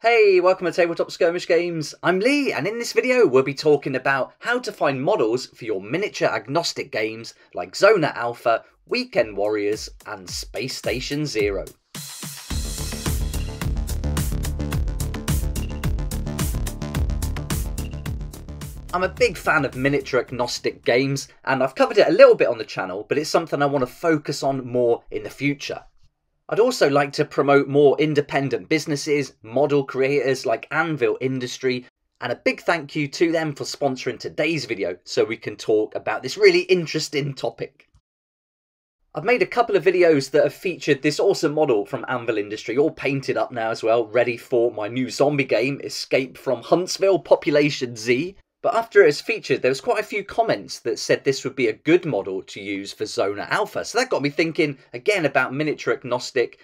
Hey, welcome to Tabletop Skirmish Games. I'm Lee, and in this video we'll be talking about how to find models for your miniature agnostic games like Zona Alpha, Weekend Warriors and Space Station Zero. I'm a big fan of miniature agnostic games, and I've covered it a little bit on the channel, but it's something I want to focus on more in the future. I'd also like to promote more independent businesses, model creators like Anvil Industry, and a big thank you to them for sponsoring today's video so we can talk about this really interesting topic. I've made a couple of videos that have featured this awesome model from Anvil Industry, all painted up now as well, ready for my new zombie game, Escape from Huntsville Population Z. But after it was featured, there was quite a few comments that said this would be a good model to use for Zona Alpha. So that got me thinking again about miniature agnostic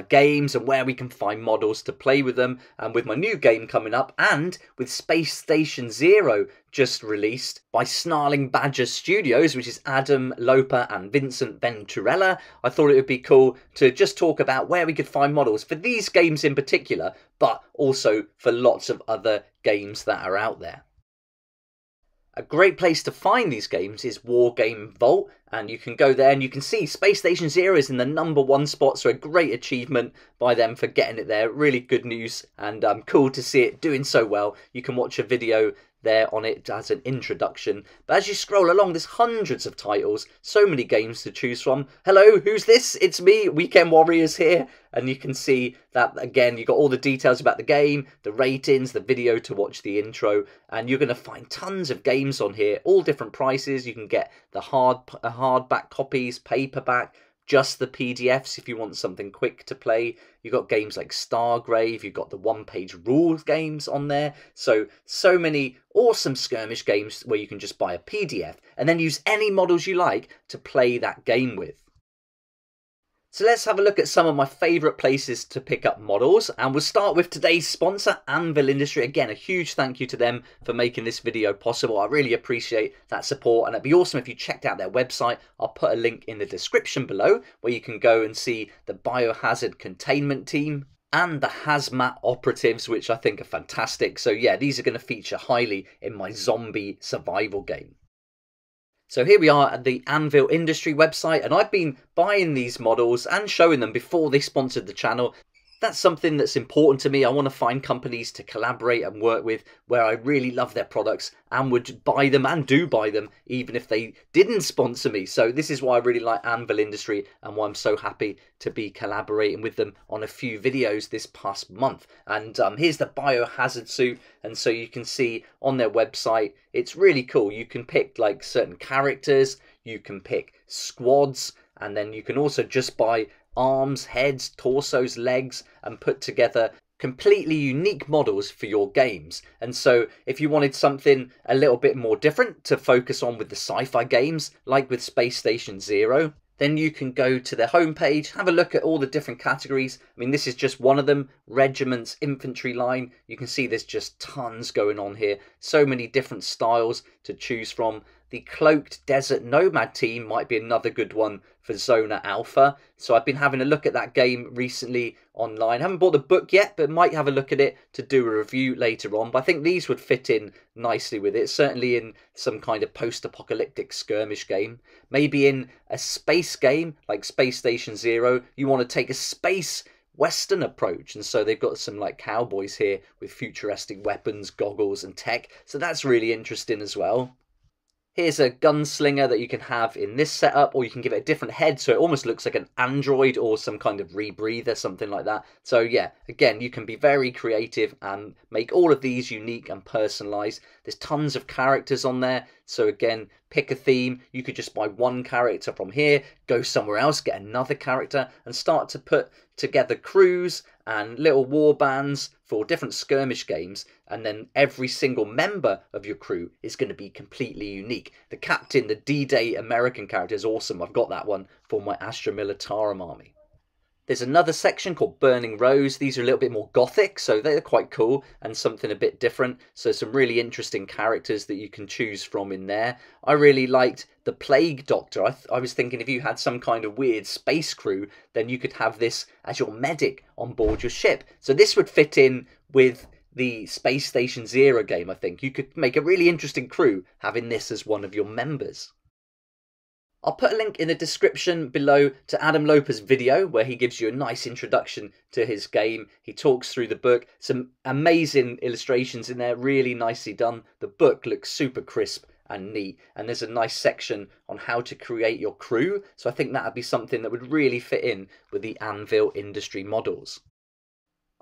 games and where we can find models to play with them. And with my new game coming up, and with Space Station Zero just released by Snarling Badger Studios, which is Adam Loper and Vincent Venturella, I thought it would be cool to just talk about where we could find models for these games in particular, but also for lots of other games that are out there. A great place to find these games is Wargame Vault, and you can go there and you can see Space Station Zero is in the #1 spot, so a great achievement by them for getting it there. Really good news, and cool to see it doing so well. You can watch a video there on it as an introduction, but as you scroll along there's hundreds of titles, so many games to choose from. Hello, who's this? It's me, Weekend Warriors here, and you can see that again you've got all the details about the game, the ratings, the video to watch the intro, and you're going to find tons of games on here, all different prices. You can get the hardback copies, paperback, just the PDFs if you want something quick to play. You've got games like Stargrave, you've got the one-page rules games on there. So many awesome skirmish games where you can just buy a PDF and then use any models you like to play that game with. So let's have a look at some of my favourite places to pick up models, and we'll start with today's sponsor, Anvil Industry. Again, a huge thank you to them for making this video possible. I really appreciate that support, and it'd be awesome if you checked out their website. I'll put a link in the description below where you can go and see the Biohazard Containment Team and the Hazmat Operatives, which I think are fantastic. So yeah, these are going to feature highly in my zombie survival game. So here we are at the Anvil Industry website, and I've been buying these models and showing them before they sponsored the channel. That's something that's important to me. I want to find companies to collaborate and work with where I really love their products and would buy them and do buy them even if they didn't sponsor me. So this is why I really like Anvil Industry and why I'm so happy to be collaborating with them on a few videos this past month. And here's the Biohazard Suit, and so you can see on their website it's really cool. You can pick like certain characters, you can pick squads, and then you can also just buy arms, heads, torsos, legs, and put together completely unique models for your games. And so if you wanted something a little bit more different to focus on with the sci-fi games, like with Space Station Zero, then you can go to their homepage, have a look at all the different categories. I mean, this is just one of them, regiments, infantry line. You can see there's just tons going on here. So many different styles to choose from. The Cloaked Desert Nomad team might be another good one for Zona Alpha. So I've been having a look at that game recently online. I haven't bought the book yet, but might have a look at it to do a review later on. But I think these would fit in nicely with it. Certainly in some kind of post-apocalyptic skirmish game. Maybe in a space game like Space Station Zero, you want to take a space Western approach, and so they've got some like cowboys here with futuristic weapons, goggles and tech. So that's really interesting as well. Here's a Gunslinger that you can have in this setup, or you can give it a different head so it almost looks like an android or some kind of rebreather, something like that. So yeah, again, you can be very creative and make all of these unique and personalized. There's tons of characters on there, so again, pick a theme. You could just buy one character from here, go somewhere else, get another character, and start to put together crews and little war bands for different skirmish games, and then every single member of your crew is going to be completely unique. The captain, the D-Day American character, is awesome. I've got that one for my Astra Militarum army. There's another section called Burning Rose. These are a little bit more gothic, so they're quite cool and something a bit different. So some really interesting characters that you can choose from in there. I really liked the Plague Doctor. I was thinking if you had some kind of weird space crew, then you could have this as your medic on board your ship. So this would fit in with the Space Station Zero game, I think. You could make a really interesting crew having this as one of your members. I'll put a link in the description below to Adam Loper's video where he gives you a nice introduction to his game. He talks through the book, some amazing illustrations in there, really nicely done. The book looks super crisp and neat, and there's a nice section on how to create your crew, so I think that would be something that would really fit in with the Anvil industry models.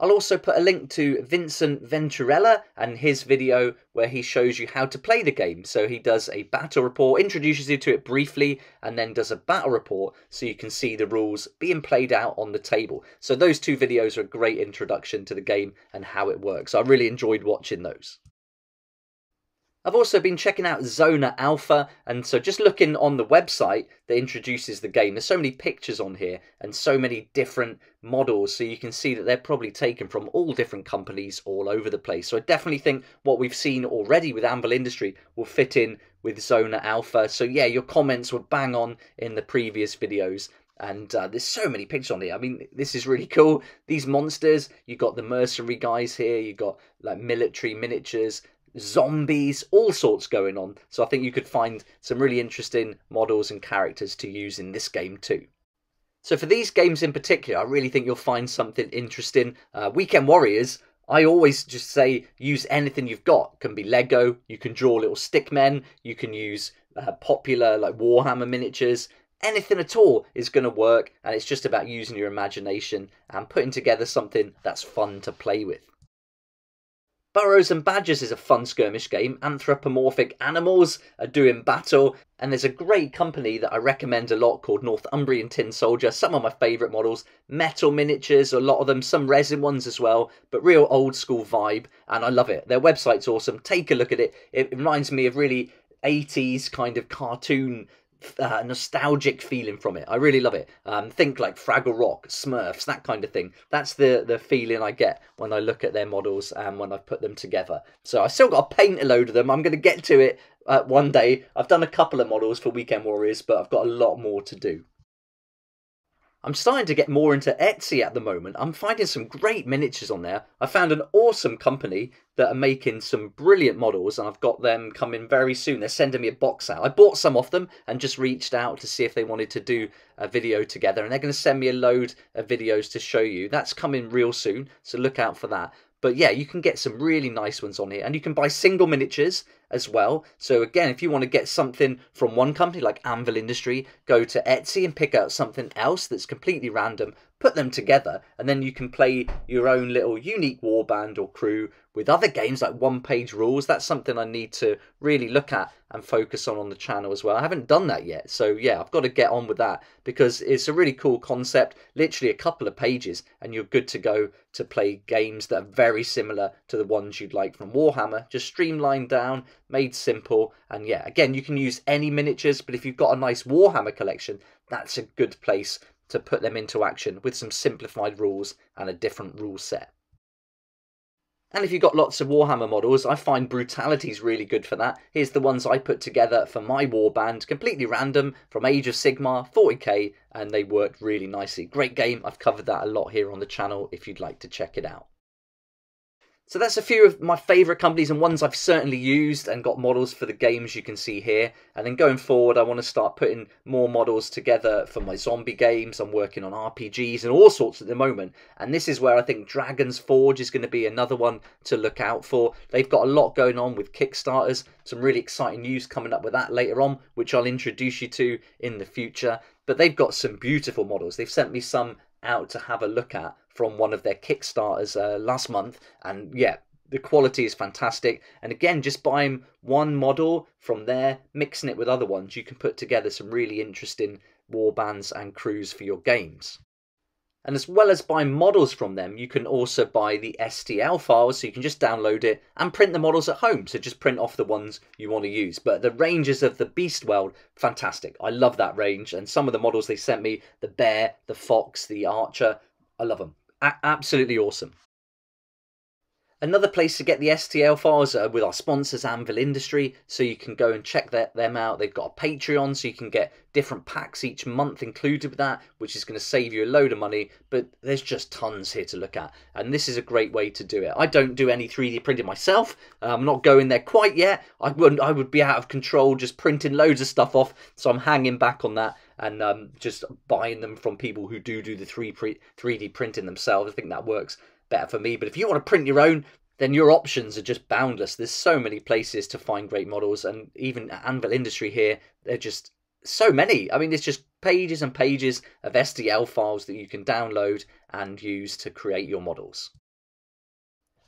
I'll also put a link to Vincent Venturella and his video where he shows you how to play the game. So he does a battle report, introduces you to it briefly, and then does a battle report so you can see the rules being played out on the table. So those two videos are a great introduction to the game and how it works. I really enjoyed watching those. I've also been checking out Zona Alfa, and so just looking on the website that introduces the game, there's so many pictures on here and so many different models, so you can see that they're probably taken from all different companies all over the place. So I definitely think what we've seen already with Anvil Industry will fit in with Zona Alfa. So yeah, your comments were bang on in the previous videos. And there's so many pictures on here. I mean, this is really cool. These monsters, you've got the mercenary guys here, you've got like military miniatures, zombies, all sorts going on. So I think you could find some really interesting models and characters to use in this game too. So for these games in particular, I really think you'll find something interesting. Weekend Warriors, I always just say use anything you've got. Can be Lego, you can draw little stick men, you can use popular like Warhammer miniatures. Anything at all is going to work, and it's just about using your imagination and putting together something that's fun to play with. Burrows and Badgers is a fun skirmish game. Anthropomorphic animals are doing battle, and there's a great company that I recommend a lot called Northumbrian Tin Soldier. Some of my favourite models, metal miniatures, a lot of them, some resin ones as well, but real old school vibe, and I love it. Their website's awesome. Take a look at it. It reminds me of really 80s kind of cartoon nostalgic feeling from it. I really love it. Think like Fraggle Rock, Smurfs, that kind of thing. That's the feeling I get when I look at their models and when I put them together. So I still got to paint a load of them. I'm going to get to it one day. I've done a couple of models for Weekend Warriors, but I've got a lot more to do. I'm starting to get more into Etsy at the moment. I'm finding some great miniatures on there. I found an awesome company that are making some brilliant models, and I've got them coming very soon. They're sending me a box out. I bought some off them and just reached out to see if they wanted to do a video together, and they're going to send me a load of videos to show you. That's coming real soon, so look out for that. But yeah, you can get some really nice ones on here, and you can buy single miniatures as well. So again, if you want to get something from one company like Anvil Industry, go to Etsy and pick out something else that's completely random, put them together, and then you can play your own little unique warband or crew with other games like one-page rules. That's something I need to really look at and focus on the channel as well. I haven't done that yet, so yeah, I've got to get on with that because it's a really cool concept. Literally a couple of pages and you're good to go to play games that are very similar to the ones you'd like from Warhammer, just streamlined down, made simple. And yeah, again, you can use any miniatures, but if you've got a nice Warhammer collection, that's a good place to put them into action with some simplified rules and a different rule set. And if you've got lots of Warhammer models, I find Brutality is really good for that. Here's the ones I put together for my warband, completely random, from Age of Sigmar, 40k, and they worked really nicely. Great game, I've covered that a lot here on the channel if you'd like to check it out. So that's a few of my favourite companies and ones I've certainly used and got models for the games you can see here. And then going forward, I want to start putting more models together for my zombie games. I'm working on RPGs and all sorts at the moment. And this is where I think Dragon's Forge is going to be another one to look out for. They've got a lot going on with Kickstarters. Some really exciting news coming up with that later on, which I'll introduce you to in the future. But they've got some beautiful models. They've sent me some out to have a look at from one of their Kickstarters last month, and yeah, the quality is fantastic. And again, just buying one model from there, mixing it with other ones, you can put together some really interesting warbands and crews for your games. And as well as buying models from them, you can also buy the STL files, so you can just download it and print the models at home. So just print off the ones you want to use. But the ranges of the Beast World, fantastic. I love that range. And some of the models they sent me, the bear, the fox, the archer, I love them. Absolutely awesome. Another place to get the STL files are with our sponsors, Anvil Industry, so you can go and check them out. They've got a Patreon, so you can get different packs each month included with that, which is going to save you a load of money, but there's just tons here to look at, and this is a great way to do it. I don't do any 3D printing myself. I'm not going there quite yet. I would be out of control just printing loads of stuff off, so I'm hanging back on that and just buying them from people who do the 3D printing themselves. I think that works better for me. But if you want to print your own, then your options are just boundless. There's so many places to find great models, and even at Anvil Industry here, they're just so many. I mean, it's just pages and pages of STL files that you can download and use to create your models.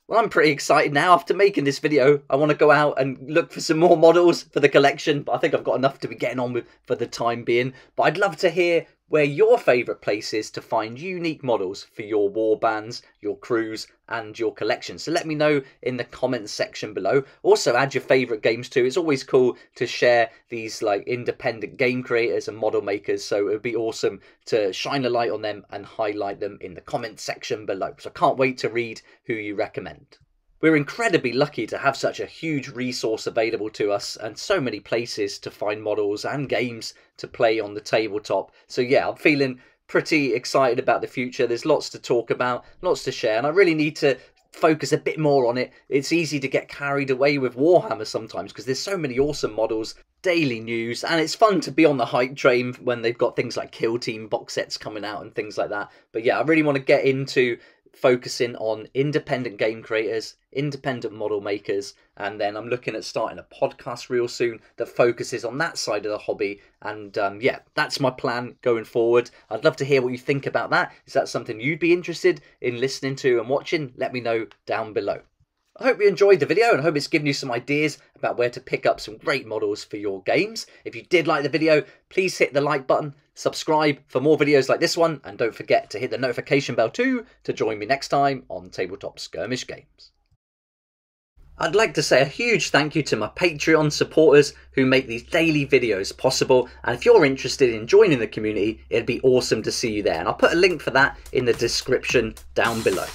Well, I'm pretty excited now. After making this video, I want to go out and look for some more models for the collection, but I think I've got enough to be getting on with for the time being. But I'd love to hear where your favourite place is to find unique models for your war bands, your crews and your collection. So let me know in the comments section below. Also add your favourite games too. It's always cool to share these like independent game creators and model makers, so it would be awesome to shine a light on them and highlight them in the comments section below. So I can't wait to read who you recommend. We're incredibly lucky to have such a huge resource available to us and so many places to find models and games to play on the tabletop. So yeah, I'm feeling pretty excited about the future. There's lots to talk about, lots to share, and I really need to focus a bit more on it. It's easy to get carried away with Warhammer sometimes because there's so many awesome models, daily news, and it's fun to be on the hype train when they've got things like Kill Team box sets coming out and things like that. But yeah, I really want to get into focusing on independent game creators, independent model makers, and then I'm looking at starting a podcast real soon that focuses on that side of the hobby. And yeah, that's my plan going forward. I'd love to hear what you think about that. Is that something you'd be interested in listening to and watching? Let me know down below. I hope you enjoyed the video and I hope it's given you some ideas about where to pick up some great models for your games. If you did like the video, please hit the like button, subscribe for more videos like this one, and don't forget to hit the notification bell too to join me next time on Tabletop Skirmish Games. I'd like to say a huge thank you to my Patreon supporters who make these daily videos possible, and if you're interested in joining the community, it'd be awesome to see you there, and I'll put a link for that in the description down below.